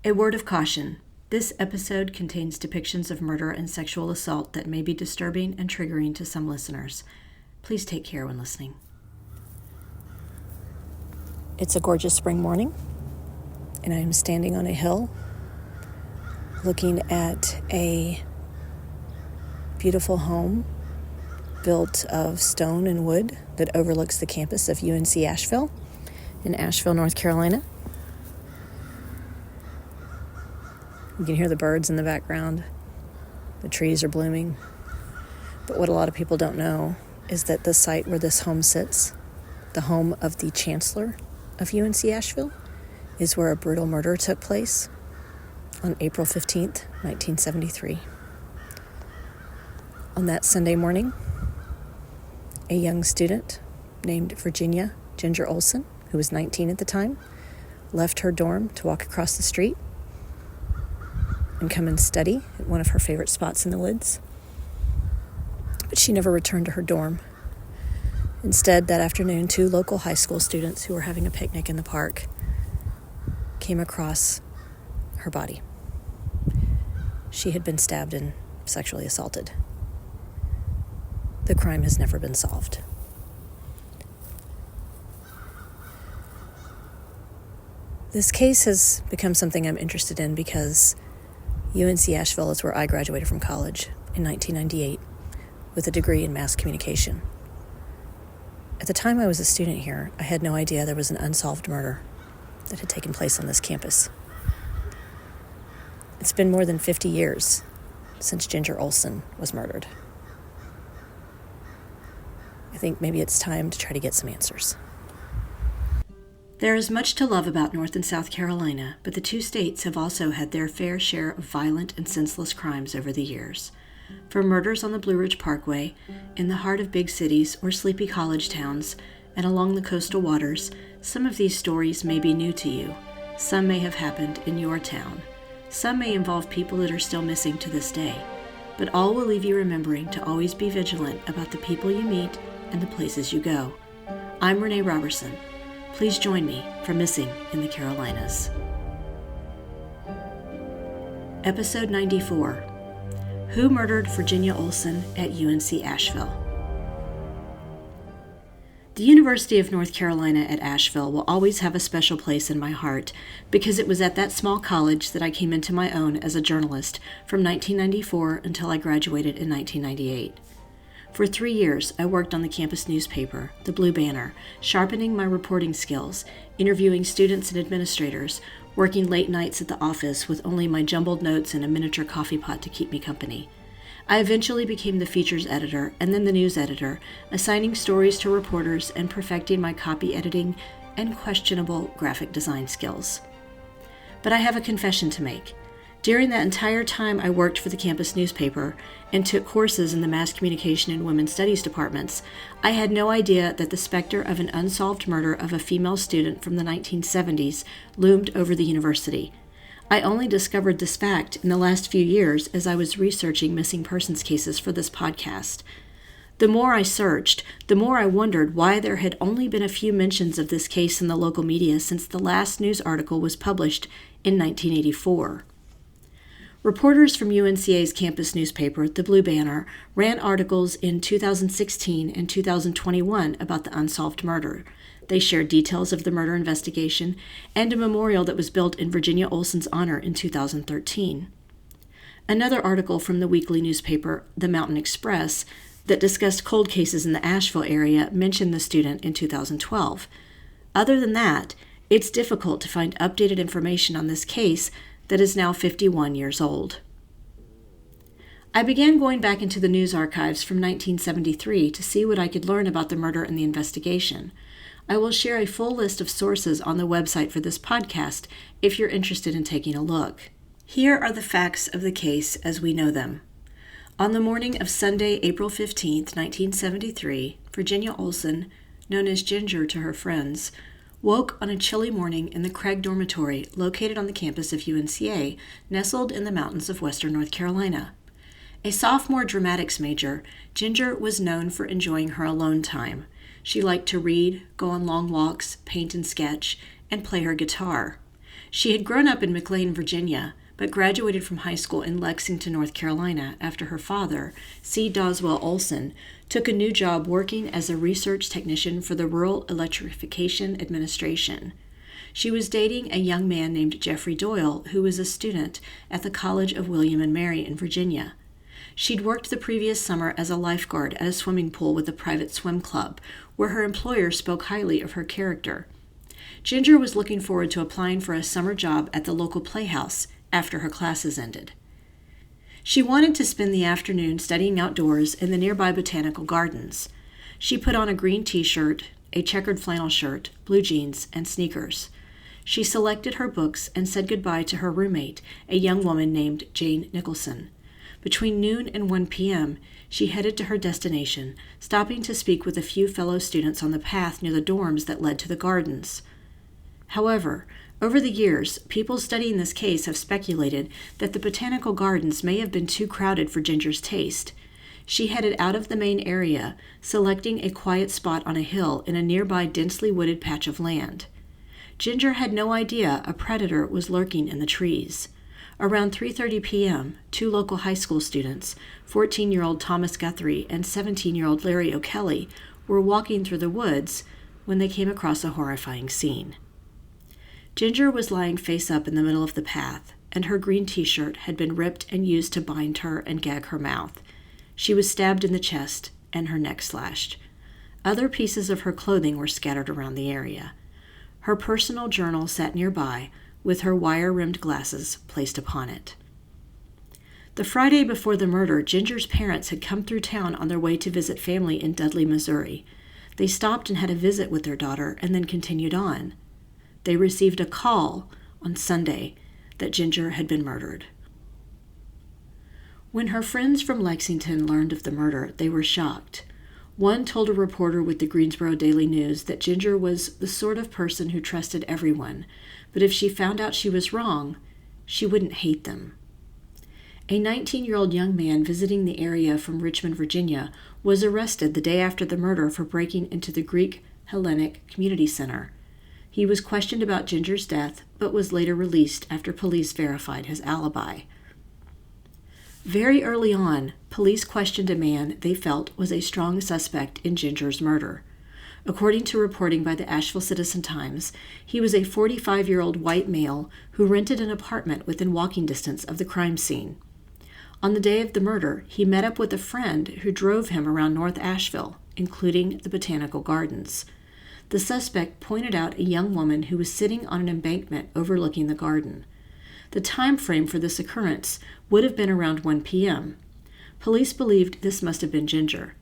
A word of caution. This episode contains depictions of murder and sexual assault that may be disturbing and triggering to some listeners. Please take care when listening. It's a gorgeous spring morning, and I am standing on a hill looking at a beautiful home built of stone and wood that overlooks the campus of UNC-Asheville in Asheville, North Carolina. You can hear the birds in the background. The trees are blooming. But what a lot of people don't know is that the site where this home sits, the home of the chancellor of UNC-Asheville, is where a brutal murder took place on April 15th, 1973. On that Sunday morning, a young student named Virginia Ginger Olson, who was 19 at the time, left her dorm to walk across the street and come and study at one of her favorite spots in the woods. But she never returned to her dorm. Instead, that afternoon, 2 local high school students who were having a picnic in the park came across her body. She had been stabbed and sexually assaulted. The crime has never been solved. This case has become something I'm interested in because UNC-Asheville is where I graduated from college in 1998 with a degree in mass communication. At the time I was a student here, I had no idea there was an unsolved murder that had taken place on this campus. It's been more than 50 years since Ginger Olson was murdered. I think maybe it's time to try to get some answers. There is much to love about North and South Carolina, but the 2 states have also had their fair share of violent and senseless crimes over the years. From murders on the Blue Ridge Parkway, in the heart of big cities or sleepy college towns, and along the coastal waters, some of these stories may be new to you. Some may have happened in your town. Some may involve people that are still missing to this day. But all will leave you remembering to always be vigilant about the people you meet and the places you go. I'm Renee Robertson. Please join me for Missing in the Carolinas. Episode 94. Who Murdered Virginia Olson at UNC-Asheville? The University of North Carolina at Asheville will always have a special place in my heart because it was at that small college that I came into my own as a journalist from 1994 until I graduated in 1998. For 3 years, I worked on the campus newspaper, the Blue Banner, sharpening my reporting skills, interviewing students and administrators, working late nights at the office with only my jumbled notes and a miniature coffee pot to keep me company. I eventually became the features editor and then the news editor, assigning stories to reporters and perfecting my copy editing and questionable graphic design skills. But I have a confession to make. During that entire time I worked for the campus newspaper and took courses in the mass communication and women's studies departments, I had no idea that the specter of an unsolved murder of a female student from the 1970s loomed over the university. I only discovered this fact in the last few years as I was researching missing persons cases for this podcast. The more I searched, the more I wondered why there had only been a few mentions of this case in the local media since the last news article was published in 1984. Reporters from UNCA's campus newspaper, the Blue Banner, ran articles in 2016 and 2021 about the unsolved murder. They shared details of the murder investigation and a memorial that was built in Virginia Olson's honor in 2013. Another article from the weekly newspaper, the Mountain Express, that discussed cold cases in the Asheville area mentioned the student in 2012. Other than that, it's difficult to find updated information on this case that is now 51 years old. I began going back into the news archives from 1973 to see what I could learn about the murder and the investigation. I will share a full list of sources on the website for this podcast if you're interested in taking a look. Here are the facts of the case as we know them. On the morning of Sunday, April 15, 1973, Virginia Olson, known as Ginger to her friends, woke on a chilly morning in the Craig Dormitory located on the campus of UNCA, nestled in the mountains of western North Carolina. A sophomore dramatics major, Ginger was known for enjoying her alone time. She liked to read, go on long walks, paint and sketch, and play her guitar. She had grown up in McLean, Virginia, but graduated from high school in Lexington, North Carolina, after her father, C. Doswell Olson, took a new job working as a research technician for the Rural Electrification Administration. She was dating a young man named Jeffrey Doyle, who was a student at the College of William and Mary in Virginia. She'd worked the previous summer as a lifeguard at a swimming pool with a private swim club, where her employer spoke highly of her character. Ginger was looking forward to applying for a summer job at the local playhouse after her classes ended. She wanted to spend the afternoon studying outdoors in the nearby botanical gardens. She put on a green t-shirt, a checkered flannel shirt, blue jeans, and sneakers. She selected her books and said goodbye to her roommate, a young woman named Jane Nicholson. Between noon and 1 p.m., she headed to her destination, stopping to speak with a few fellow students on the path near the dorms that led to the gardens. However, over the years, people studying this case have speculated that the botanical gardens may have been too crowded for Ginger's taste. She headed out of the main area, selecting a quiet spot on a hill in a nearby densely wooded patch of land. Ginger had no idea a predator was lurking in the trees. Around 3:30 p.m., two local high school students, 14-year-old Thomas Guthrie and 17-year-old Larry O'Kelly, were walking through the woods when they came across a horrifying scene. Ginger was lying face up in the middle of the path, and her green t-shirt had been ripped and used to bind her and gag her mouth. She was stabbed in the chest and her neck slashed. Other pieces of her clothing were scattered around the area. Her personal journal sat nearby, with her wire-rimmed glasses placed upon it. The Friday before the murder, Ginger's parents had come through town on their way to visit family in Dudley, Missouri. They stopped and had a visit with their daughter and then continued on. They received a call on Sunday that Ginger had been murdered. When her friends from Lexington learned of the murder, they were shocked. One told a reporter with the Greensboro Daily News that Ginger was the sort of person who trusted everyone, but if she found out she was wrong, she wouldn't hate them. A 19-year-old young man visiting the area from Richmond, Virginia, was arrested the day after the murder for breaking into the Greek Hellenic Community Center. He was questioned about Ginger's death, but was later released after police verified his alibi. Very early on, police questioned a man they felt was a strong suspect in Ginger's murder. According to reporting by the Asheville Citizen-Times, he was a 45-year-old white male who rented an apartment within walking distance of the crime scene. On the day of the murder, he met up with a friend who drove him around North Asheville, including the botanical gardens. The suspect pointed out a young woman who was sitting on an embankment overlooking the garden. The time frame for this occurrence would have been around 1 p.m. Police believed this must have been Ginger.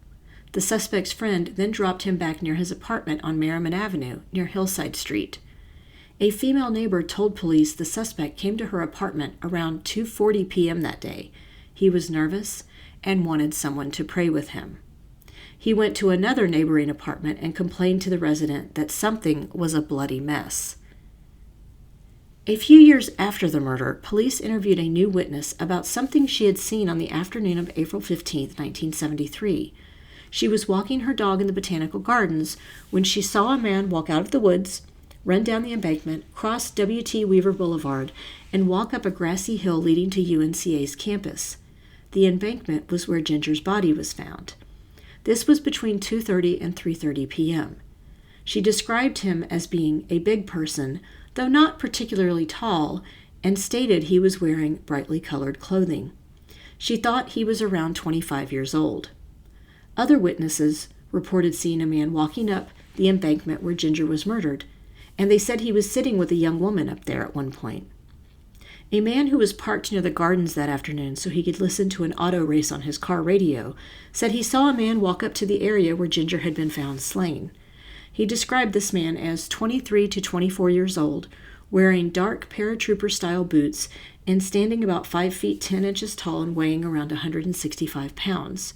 The suspect's friend then dropped him back near his apartment on Merriman Avenue, near Hillside Street. A female neighbor told police the suspect came to her apartment around 2:40 p.m. that day. He was nervous and wanted someone to pray with him. He went to another neighboring apartment and complained to the resident that something was a bloody mess. A few years after the murder, police interviewed a new witness about something she had seen on the afternoon of April 15, 1973. She was walking her dog in the botanical gardens when she saw a man walk out of the woods, run down the embankment, cross W.T. Weaver Boulevard, and walk up a grassy hill leading to UNCA's campus. The embankment was where Ginger's body was found. This was between 2:30 and 3:30 p.m. She described him as being a big person, though not particularly tall, and stated he was wearing brightly colored clothing. She thought he was around 25 years old. Other witnesses reported seeing a man walking up the embankment where Ginger was murdered, and they said he was sitting with a young woman up there at one point. A man who was parked near the gardens that afternoon so he could listen to an auto race on his car radio said he saw a man walk up to the area where Ginger had been found slain. He described this man as 23 to 24 years old, wearing dark paratrooper-style boots and standing about 5 feet 10 inches tall and weighing around 165 pounds.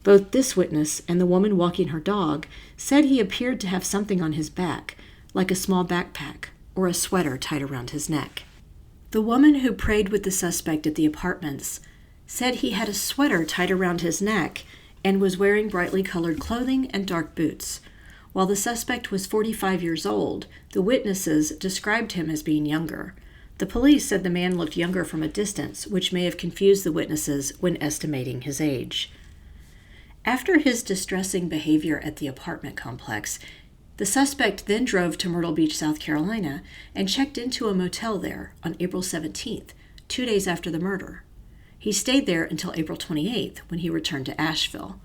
Both this witness and the woman walking her dog said he appeared to have something on his back, like a small backpack or a sweater tied around his neck. The woman who prayed with the suspect at the apartments said he had a sweater tied around his neck and was wearing brightly colored clothing and dark boots. While the suspect was 45 years old, the witnesses described him as being younger. The police said the man looked younger from a distance, which may have confused the witnesses when estimating his age. After his distressing behavior at the apartment complex, the suspect then drove to Myrtle Beach, South Carolina, and checked into a motel there on April 17th, 2 days after the murder. He stayed there until April 28th, when he returned to Asheville.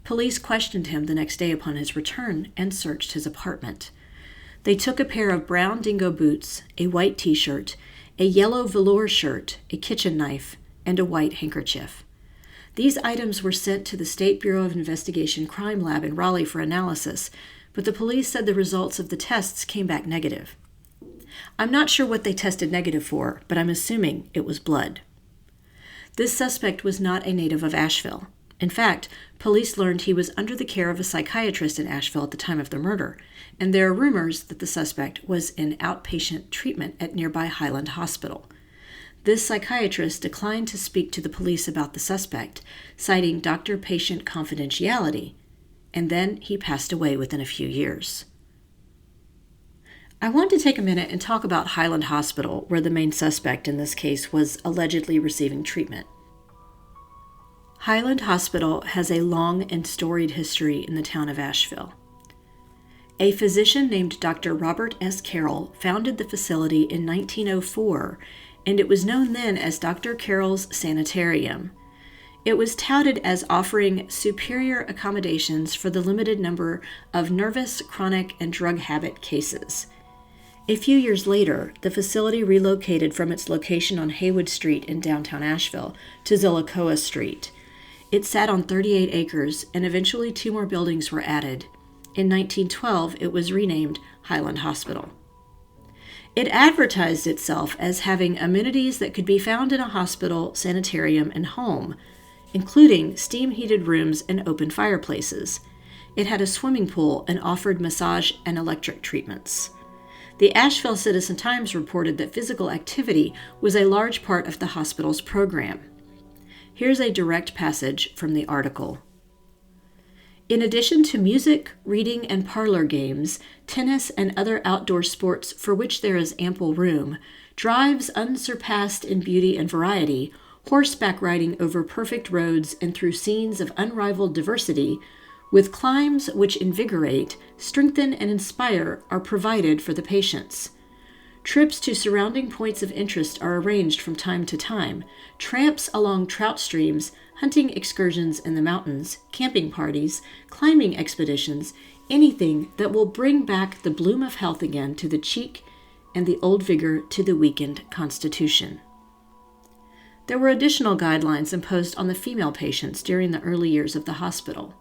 Police questioned him the next day upon his return and searched his apartment. They took a pair of brown dingo boots, a white t-shirt, a yellow velour shirt, a kitchen knife, and a white handkerchief. These items were sent to the State Bureau of Investigation Crime Lab in Raleigh for analysis, but the police said the results of the tests came back negative. I'm not sure what they tested negative for, but I'm assuming it was blood. This suspect was not a native of Asheville. In fact, police learned he was under the care of a psychiatrist in Asheville at the time of the murder, and there are rumors that the suspect was in outpatient treatment at nearby Highland Hospital. This psychiatrist declined to speak to the police about the suspect, citing doctor-patient confidentiality, and then he passed away within a few years. I want to take a minute and talk about Highland Hospital, where the main suspect in this case was allegedly receiving treatment. Highland Hospital has a long and storied history in the town of Asheville. A physician named Dr. Robert S. Carroll founded the facility in 1904, and it was known then as Dr. Carroll's Sanitarium. It was touted as offering superior accommodations for the limited number of nervous, chronic, and drug habit cases. A few years later, the facility relocated from its location on Haywood Street in downtown Asheville to Zillicoa Street. It sat on 38 acres, and eventually 2 more buildings were added. In 1912, it was renamed Highland Hospital. It advertised itself as having amenities that could be found in a hospital, sanitarium, and home, including steam-heated rooms and open fireplaces. It had a swimming pool and offered massage and electric treatments. The Asheville Citizen-Times reported that physical activity was a large part of the hospital's program. Here's a direct passage from the article. In addition to music, reading, and parlor games, tennis, and other outdoor sports for which there is ample room, drives unsurpassed in beauty and variety, horseback riding over perfect roads and through scenes of unrivaled diversity, with climbs which invigorate, strengthen, and inspire, are provided for the patients. Trips to surrounding points of interest are arranged from time to time, tramps along trout streams, hunting excursions in the mountains, camping parties, climbing expeditions, anything that will bring back the bloom of health again to the cheek and the old vigor to the weakened constitution. There were additional guidelines imposed on the female patients during the early years of the hospital.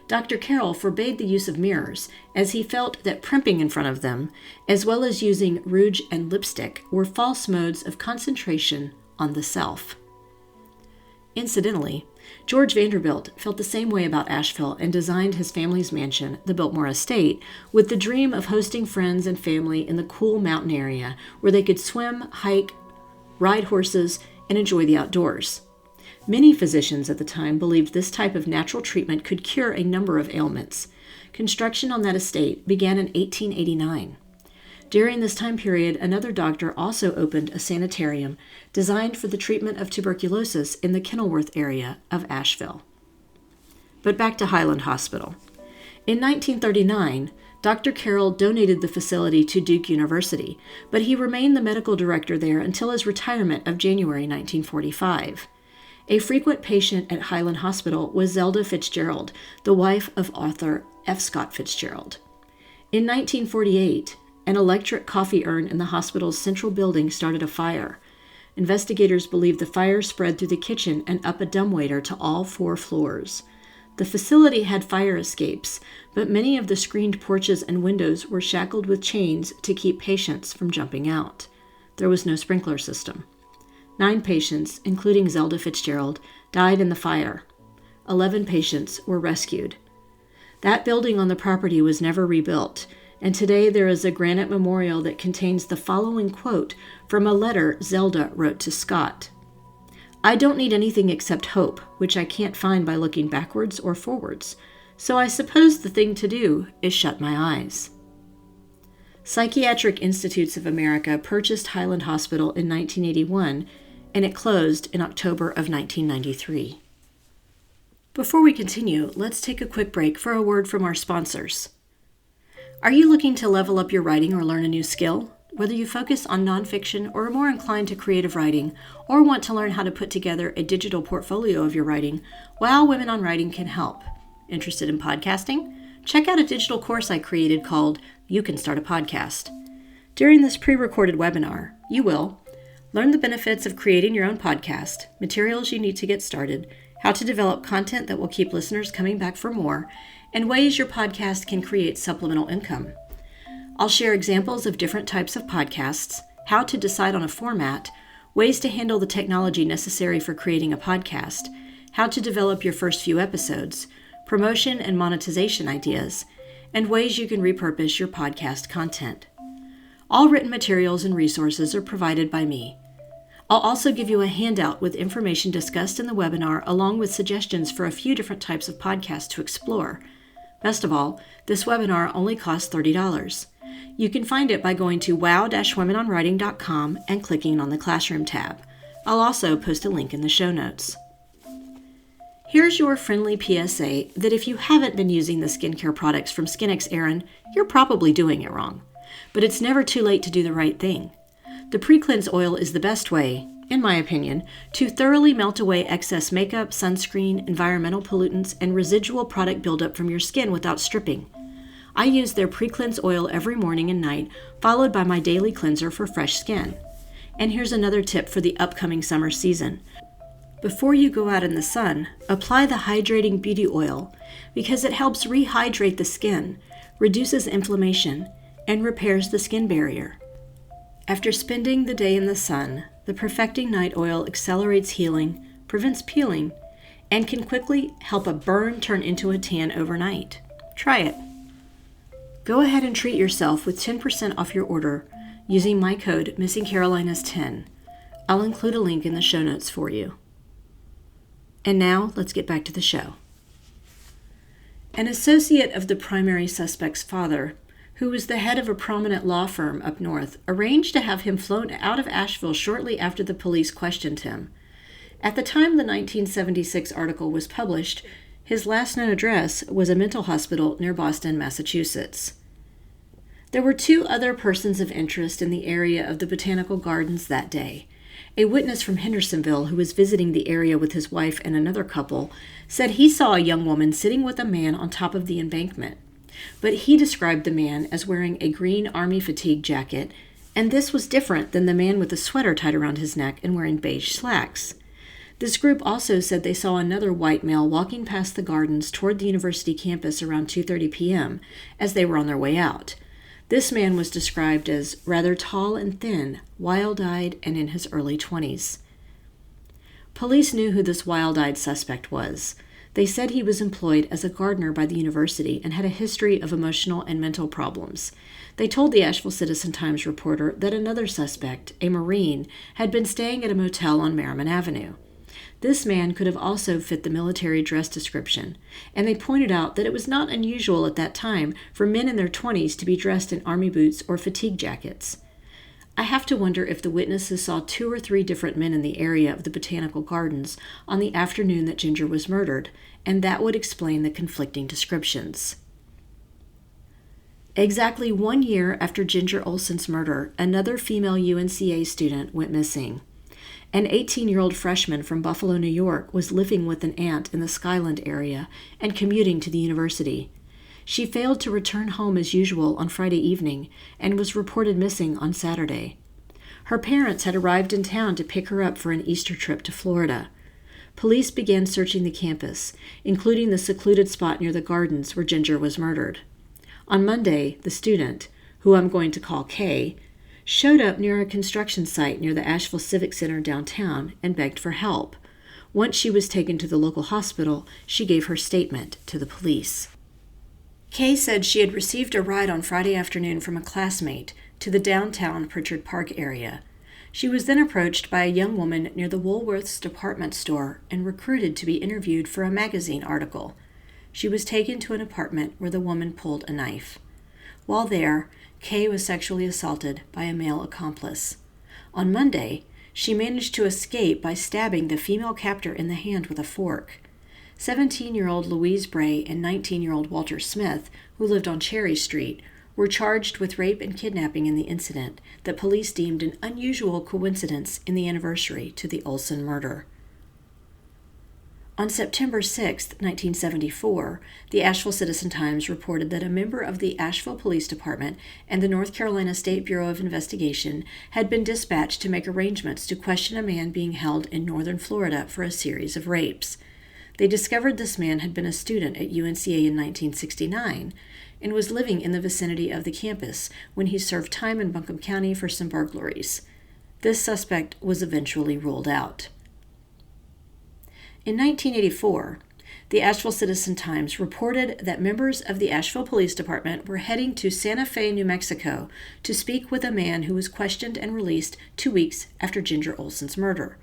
Dr. Carroll forbade the use of mirrors, as he felt that primping in front of them, as well as using rouge and lipstick, were false modes of concentration on the self. Incidentally, George Vanderbilt felt the same way about Asheville and designed his family's mansion, the Biltmore Estate, with the dream of hosting friends and family in the cool mountain area where they could swim, hike, ride horses, and enjoy the outdoors. Many physicians at the time believed this type of natural treatment could cure a number of ailments. Construction on that estate began in 1889. During this time period, another doctor also opened a sanitarium designed for the treatment of tuberculosis in the Kenilworth area of Asheville. But back to Highland Hospital. In 1939, Dr. Carroll donated the facility to Duke University, but he remained the medical director there until his retirement of January 1945. A frequent patient at Highland Hospital was Zelda Fitzgerald, the wife of author F. Scott Fitzgerald. In 1948, an electric coffee urn in the hospital's central building started a fire. Investigators believe the fire spread through the kitchen and up a dumbwaiter to all 4 floors. The facility had fire escapes, but many of the screened porches and windows were shackled with chains to keep patients from jumping out. There was no sprinkler system. 9 patients, including Zelda Fitzgerald, died in the fire. 11 patients were rescued. That building on the property was never rebuilt, and today there is a granite memorial that contains the following quote from a letter Zelda wrote to Scott. "I don't need anything except hope, which I can't find by looking backwards or forwards, so I suppose the thing to do is shut my eyes." Psychiatric Institutes of America purchased Highland Hospital in 1981, and it closed in October of 1993. Before we continue, let's take a quick break for a word from our sponsors. Are you looking to level up your writing or learn a new skill? Whether you focus on nonfiction or are more inclined to creative writing, or want to learn how to put together a digital portfolio of your writing, Wow Women on Writing can help. Interested in podcasting? Check out a digital course I created called You Can Start a Podcast. During this pre-recorded webinar, you will learn the benefits of creating your own podcast, materials you need to get started, how to develop content that will keep listeners coming back for more, and ways your podcast can create supplemental income. I'll share examples of different types of podcasts, how to decide on a format, ways to handle the technology necessary for creating a podcast, how to develop your first few episodes, promotion and monetization ideas, and ways you can repurpose your podcast content. All written materials and resources are provided by me. I'll also give you a handout with information discussed in the webinar, along with suggestions for a few different types of podcasts to explore. Best of all, this webinar only costs $30. You can find it by going to wow-womenonwriting.com and clicking on the Classroom tab. I'll also post a link in the show notes. Here's your friendly PSA that if you haven't been using the skincare products from Skinx Erin, you're probably doing it wrong. But it's never too late to do the right thing. The pre-cleanse oil is the best way, in my opinion, to thoroughly melt away excess makeup, sunscreen, environmental pollutants, and residual product buildup from your skin without stripping. I use their pre-cleanse oil every morning and night, followed by my daily cleanser for fresh skin. And here's another tip for the upcoming summer season. Before you go out in the sun, apply the hydrating beauty oil because it helps rehydrate the skin, reduces inflammation, and repairs the skin barrier. After spending the day in the sun, the Perfecting Night Oil accelerates healing, prevents peeling, and can quickly help a burn turn into a tan overnight. Try it. Go ahead and treat yourself with 10% off your order using my code MissingCarolinas10. I'll include a link in the show notes for you. And now, let's get back to the show. An associate of the primary suspect's father, who was the head of a prominent law firm up north, arranged to have him flown out of Asheville shortly after the police questioned him. At the time the 1976 article was published, his last known address was a mental hospital near Boston, Massachusetts. There were two other persons of interest in the area of the Botanical Gardens that day. A witness from Hendersonville who was visiting the area with his wife and another couple said he saw a young woman sitting with a man on top of the embankment. But he described the man as wearing a green army fatigue jacket, and this was different than the man with a sweater tied around his neck and wearing beige slacks. This group also said they saw another white male walking past the gardens toward the university campus around 2:30 p.m. as they were on their way out. This man was described as rather tall and thin, wild-eyed, and in his early 20s. Police knew who this wild-eyed suspect was. They said he was employed as a gardener by the university and had a history of emotional and mental problems. They told the Asheville Citizen-Times reporter that another suspect, a Marine, had been staying at a motel on Merriman Avenue. This man could have also fit the military dress description, and they pointed out that it was not unusual at that time for men in their 20s to be dressed in army boots or fatigue jackets. I have to wonder if the witnesses saw 2 or 3 different men in the area of the Botanical Gardens on the afternoon that Ginger was murdered, and that would explain the conflicting descriptions. Exactly 1 year after Ginger Olson's murder, another female UNCA student went missing. An 18-year-old freshman from Buffalo, New York, was living with an aunt in the Skyland area and commuting to the university. She failed to return home as usual on Friday evening and was reported missing on Saturday. Her parents had arrived in town to pick her up for an Easter trip to Florida. Police began searching the campus, including the secluded spot near the gardens where Ginger was murdered. On Monday, the student, who I'm going to call Kay, showed up near a construction site near the Asheville Civic Center downtown and begged for help. Once she was taken to the local hospital, she gave her statement to the police. Kay said she had received a ride on Friday afternoon from a classmate to the downtown Pritchard Park area. She was then approached by a young woman near the Woolworth's department store and recruited to be interviewed for a magazine article. She was taken to an apartment where the woman pulled a knife. While there, Kay was sexually assaulted by a male accomplice. On Monday, she managed to escape by stabbing the female captor in the hand with a fork. 17-year-old Louise Bray and 19-year-old Walter Smith, who lived on Cherry Street, were charged with rape and kidnapping in the incident that police deemed an unusual coincidence in the anniversary to the Olson murder. On September 6, 1974, the Asheville Citizen-Times reported that a member of the Asheville Police Department and the North Carolina State Bureau of Investigation had been dispatched to make arrangements to question a man being held in northern Florida for a series of rapes. They discovered this man had been a student at UNCA in 1969 and was living in the vicinity of the campus when he served time in Buncombe County for some burglaries. This suspect was eventually ruled out. In 1984, the Asheville Citizen-Times reported that members of the Asheville Police Department were heading to Santa Fe, New Mexico, to speak with a man who was questioned and released 2 weeks after Ginger Olson's murder.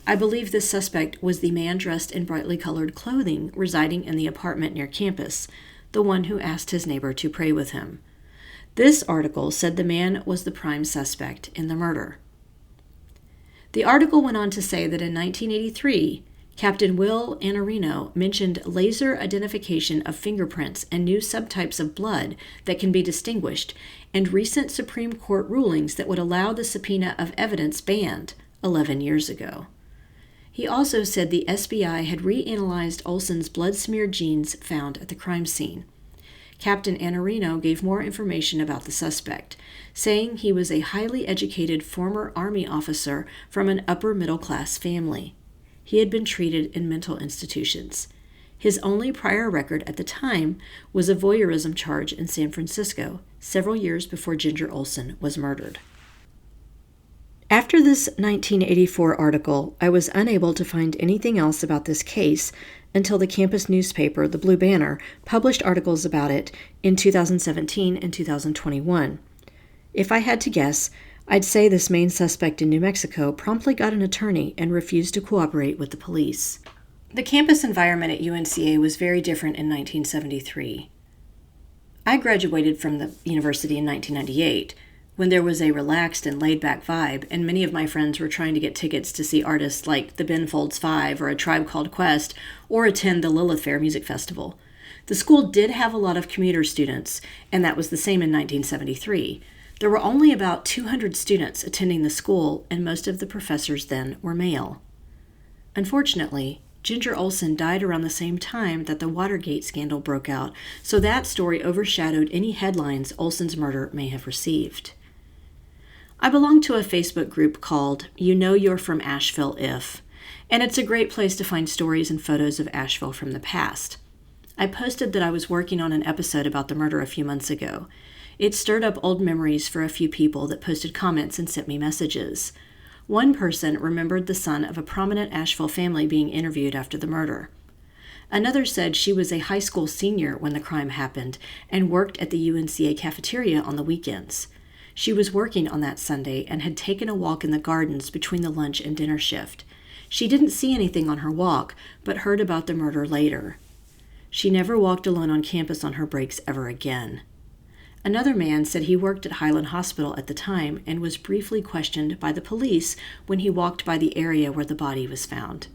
I believe this suspect was the man dressed in brightly colored clothing residing in the apartment near campus, the one who asked his neighbor to pray with him. This article said the man was the prime suspect in the murder. The article went on to say that in 1983, Captain Will Anarino mentioned laser identification of fingerprints and new subtypes of blood that can be distinguished, and recent Supreme Court rulings that would allow the subpoena of evidence banned 11 years ago. He also said the SBI had reanalyzed Olson's blood-smeared genes found at the crime scene. Captain Anarino gave more information about the suspect, saying he was a highly educated former Army officer from an upper-middle-class family. He had been treated in mental institutions. His only prior record at the time was a voyeurism charge in San Francisco, several years before Ginger Olson was murdered. After this 1984 article, I was unable to find anything else about this case until the campus newspaper, the Blue Banner, published articles about it in 2017 and 2021. If I had to guess, I'd say this main suspect in New Mexico promptly got an attorney and refused to cooperate with the police. The campus environment at UNCA was very different in 1973. I graduated from the university in 1998, when there was a relaxed and laid-back vibe, and many of my friends were trying to get tickets to see artists like the Ben Folds Five or A Tribe Called Quest, or attend the Lilith Fair Music Festival. The school did have a lot of commuter students, and that was the same in 1973. There were only about 200 students attending the school, and most of the professors then were male. Unfortunately, Ginger Olson died around the same time that the Watergate scandal broke out, so that story overshadowed any headlines Olson's murder may have received. I belong to a Facebook group called You Know You're From Asheville If, and it's a great place to find stories and photos of Asheville from the past. I posted that I was working on an episode about the murder a few months ago. It stirred up old memories for a few people that posted comments and sent me messages. One person remembered the son of a prominent Asheville family being interviewed after the murder. Another said she was a high school senior when the crime happened and worked at the UNCA cafeteria on the weekends. She was working on that Sunday and had taken a walk in the gardens between the lunch and dinner shift. She didn't see anything on her walk, but heard about the murder later. She never walked alone on campus on her breaks ever again. Another man said he worked at Highland Hospital at the time and was briefly questioned by the police when he walked by the area where the body was found.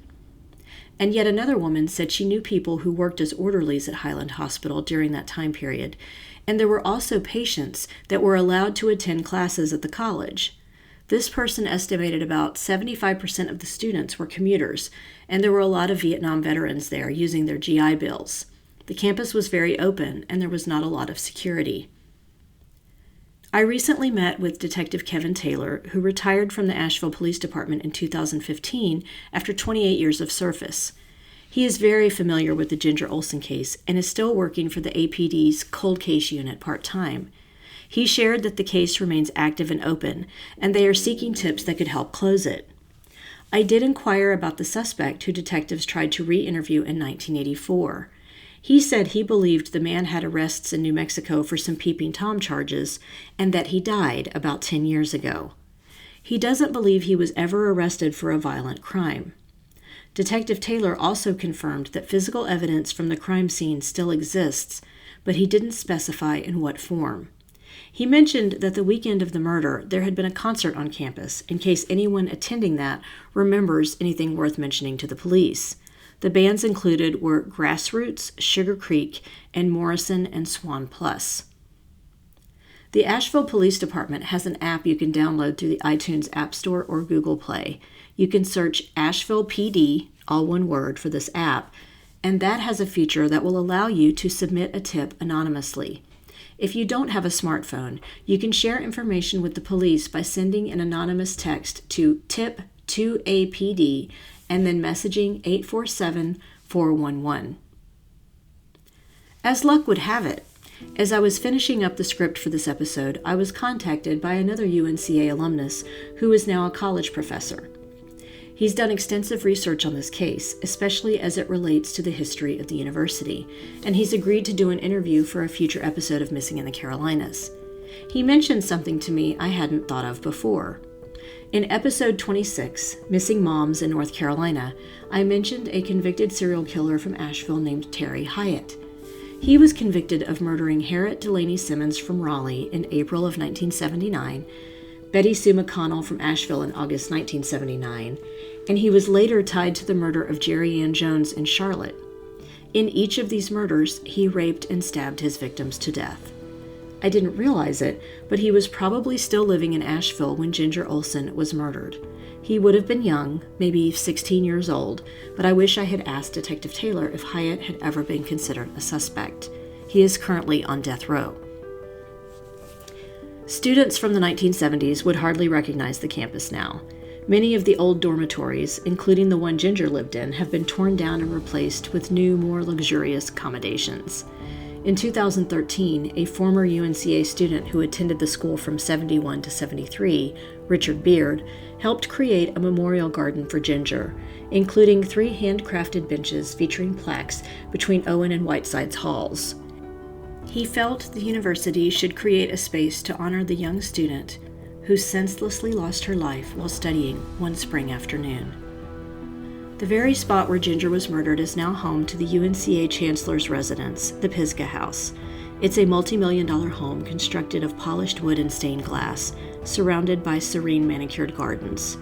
And yet another woman said she knew people who worked as orderlies at Highland Hospital during that time period, and there were also patients that were allowed to attend classes at the college. This person estimated about 75% of the students were commuters, and there were a lot of Vietnam veterans there using their GI Bills. The campus was very open, and there was not a lot of security. I recently met with Detective Kevin Taylor, who retired from the Asheville Police Department in 2015 after 28 years of service. He is very familiar with the Ginger Olson case and is still working for the APD's Cold Case Unit part-time. He shared that the case remains active and open, and they are seeking tips that could help close it. I did inquire about the suspect who detectives tried to re-interview in 1984. He said he believed the man had arrests in New Mexico for some peeping Tom charges and that he died about 10 years ago. He doesn't believe he was ever arrested for a violent crime. Detective Taylor also confirmed that physical evidence from the crime scene still exists, but he didn't specify in what form. He mentioned that the weekend of the murder, there had been a concert on campus, in case anyone attending that remembers anything worth mentioning to the police. The bands included were Grassroots, Sugar Creek, and Morrison and Swan Plus. The Asheville Police Department has an app you can download through the iTunes App Store or Google Play. You can search Asheville PD, all one word, for this app, and that has a feature that will allow you to submit a tip anonymously. If you don't have a smartphone, you can share information with the police by sending an anonymous text to tip2APD and then messaging 847-411. As luck would have it, as I was finishing up the script for this episode, I was contacted by another UNCA alumnus who is now a college professor. He's done extensive research on this case, especially as it relates to the history of the university, and he's agreed to do an interview for a future episode of Missing in the Carolinas. He mentioned something to me I hadn't thought of before. In episode 26, Missing Moms in North Carolina, I mentioned a convicted serial killer from Asheville named Terry Hyatt. He was convicted of murdering Harriet Delaney Simmons from Raleigh in April of 1979, Betty Sue McConnell from Asheville in August 1979, and he was later tied to the murder of Jerry Ann Jones in Charlotte. In each of these murders, he raped and stabbed his victims to death. I didn't realize it, but he was probably still living in Asheville when Ginger Olson was murdered. He would have been young, maybe 16 years old, but I wish I had asked Detective Taylor if Hyatt had ever been considered a suspect. He is currently on death row. Students from the 1970s would hardly recognize the campus now. Many of the old dormitories, including the one Ginger lived in, have been torn down and replaced with new, more luxurious accommodations. In 2013, a former UNCA student who attended the school from 71 to 73, Richard Beard, helped create a memorial garden for Ginger, including 3 handcrafted benches featuring plaques between Owen and Whiteside's halls. He felt the university should create a space to honor the young student who senselessly lost her life while studying one spring afternoon. The very spot where Ginger was murdered is now home to the UNCA Chancellor's residence, the Pisgah House. It's a multi-million-dollar home constructed of polished wood and stained glass, surrounded by serene manicured gardens.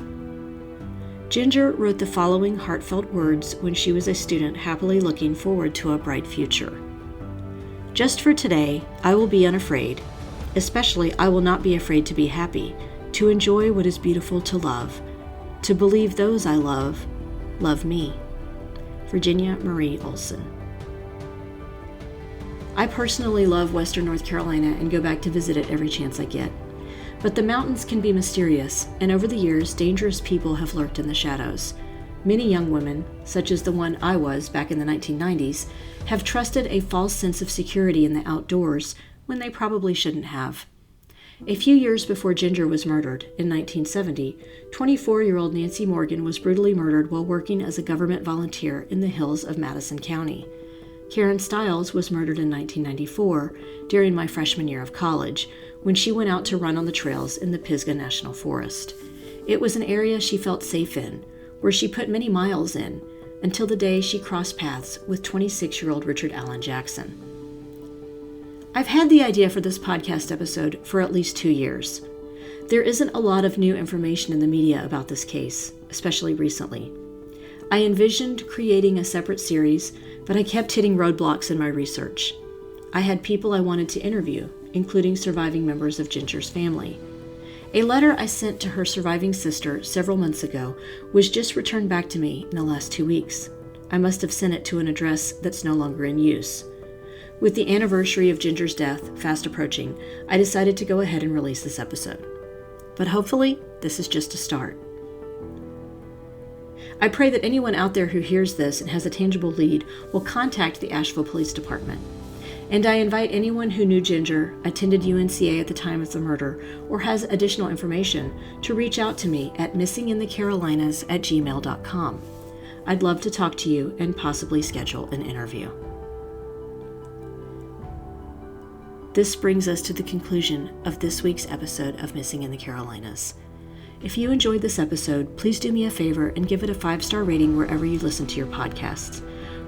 Ginger wrote the following heartfelt words when she was a student happily looking forward to a bright future. Just for today, I will be unafraid. Especially, I will not be afraid to be happy, to enjoy what is beautiful to love, to believe those I love me. Virginia Marie Olson. I personally love Western North Carolina and go back to visit it every chance I get. But the mountains can be mysterious, and over the years, dangerous people have lurked in the shadows. Many young women, such as the one I was back in the 1990s, have trusted a false sense of security in the outdoors when they probably shouldn't have. A few years before Ginger was murdered, in 1970, 24-year-old Nancy Morgan was brutally murdered while working as a government volunteer in the hills of Madison County. Karen Stiles was murdered in 1994 during my freshman year of college when she went out to run on the trails in the Pisgah National Forest. It was an area she felt safe in, where she put many miles in, until the day she crossed paths with 26-year-old Richard Allen Jackson. I've had the idea for this podcast episode for at least 2 years. There isn't a lot of new information in the media about this case, especially recently. I envisioned creating a separate series, but I kept hitting roadblocks in my research. I had people I wanted to interview, including surviving members of Ginger's family. A letter I sent to her surviving sister several months ago was just returned back to me in the last 2 weeks. I must have sent it to an address that's no longer in use. With the anniversary of Ginger's death fast approaching, I decided to go ahead and release this episode. But hopefully, this is just a start. I pray that anyone out there who hears this and has a tangible lead will contact the Asheville Police Department. And I invite anyone who knew Ginger, attended UNCA at the time of the murder, or has additional information to reach out to me at missinginthecarolinas@gmail.com. I'd love to talk to you and possibly schedule an interview. This brings us to the conclusion of this week's episode of Missing in the Carolinas. If you enjoyed this episode, please do me a favor and give it a 5-star rating wherever you listen to your podcasts.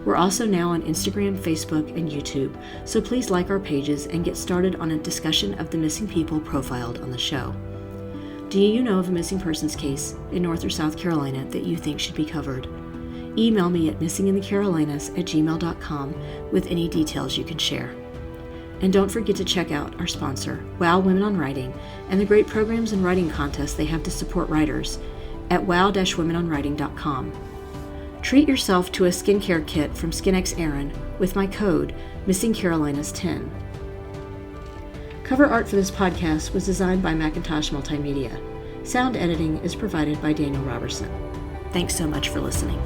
We're also now on Instagram, Facebook, and YouTube, so please like our pages and get started on a discussion of the missing people profiled on the show. Do you know of a missing persons case in North or South Carolina that you think should be covered? Email me at missinginthecarolinas@gmail.com with any details you can share. And don't forget to check out our sponsor, WOW Women on Writing, and the great programs and writing contests they have to support writers at wow-womenonwriting.com. Treat yourself to a skincare kit from SkinX Erin with my code MissingCarolinas10. Cover art for this podcast was designed by Macintosh Multimedia. Sound editing is provided by Daniel Robertson. Thanks so much for listening.